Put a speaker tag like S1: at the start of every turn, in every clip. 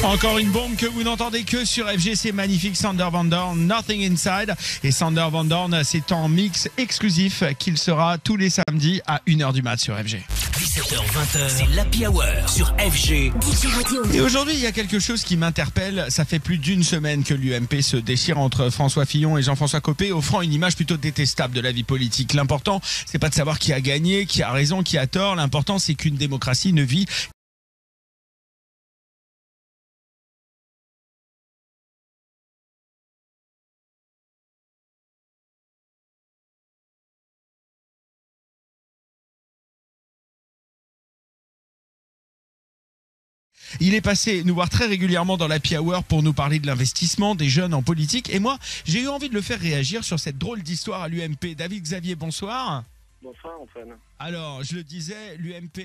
S1: Encore une bombe que vous n'entendez que sur FG, c'est magnifique. Sander Van Doorn, Nothing Inside. Et Sander Van Doorn, c'est en mix exclusif qu'il sera tous les samedis à 1h du mat sur FG.
S2: 17h-20h, c'est l'Happy Hour sur FG.
S1: Et aujourd'hui, il y a quelque chose qui m'interpelle. Ça fait plus d'une semaine que l'UMP se déchire entre François Fillon et Jean-François Copé, offrant une image plutôt détestable de la vie politique. L'important, c'est pas de savoir qui a gagné, qui a raison, qui a tort. L'important, c'est qu'une démocratie ne vit Il est passé nous voir très régulièrement dans l'Happy Hour pour nous parler de l'investissement des jeunes en politique. Et moi, j'ai eu envie de le faire réagir sur cette drôle d'histoire à l'UMP. David Xavier, bonsoir.
S3: Bonsoir Antoine.
S1: Alors, je le disais, l'UMP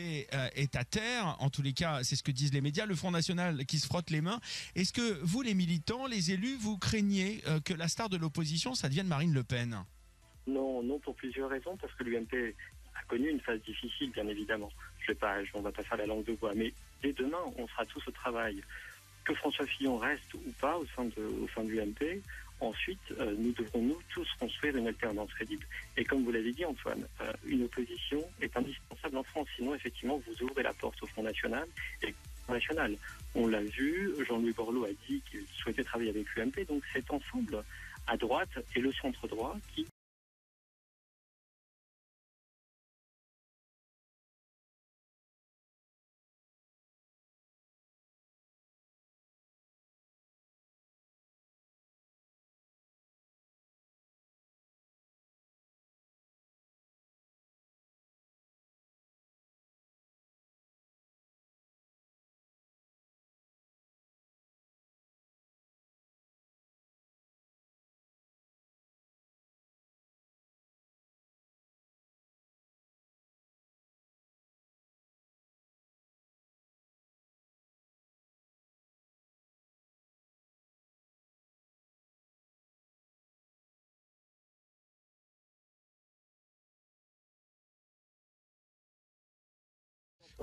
S1: est à terre. En tous les cas, c'est ce que disent les médias. Le Front National qui se frotte les mains. Est-ce que vous, les militants, les élus, vous craignez que la star de l'opposition, ça devienne Marine Le Pen ?
S3: Non, pour plusieurs raisons. Parce que l'UMP a connu une phase difficile, bien évidemment. On va pas faire la langue de bois. Mais dès demain, on sera tous au travail. Que François Fillon reste ou pas au sein de l'UMP, ensuite, nous devrons tous construire une alternance crédible. Et comme vous l'avez dit, Antoine, une opposition est indispensable en France. Sinon, effectivement, vous ouvrez la porte au Front National et au Front National. On l'a vu, Jean-Louis Borloo a dit qu'il souhaitait travailler avec l'UMP. Donc, cet ensemble à droite et le centre-droit qui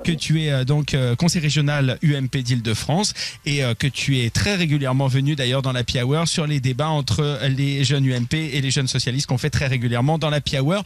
S1: que tu es donc conseiller régional UMP d'Île-de-France et que tu es très régulièrement venu d'ailleurs dans l'Happy Hour sur les débats entre les jeunes UMP et les jeunes socialistes qu'on fait très régulièrement dans l'Happy Hour.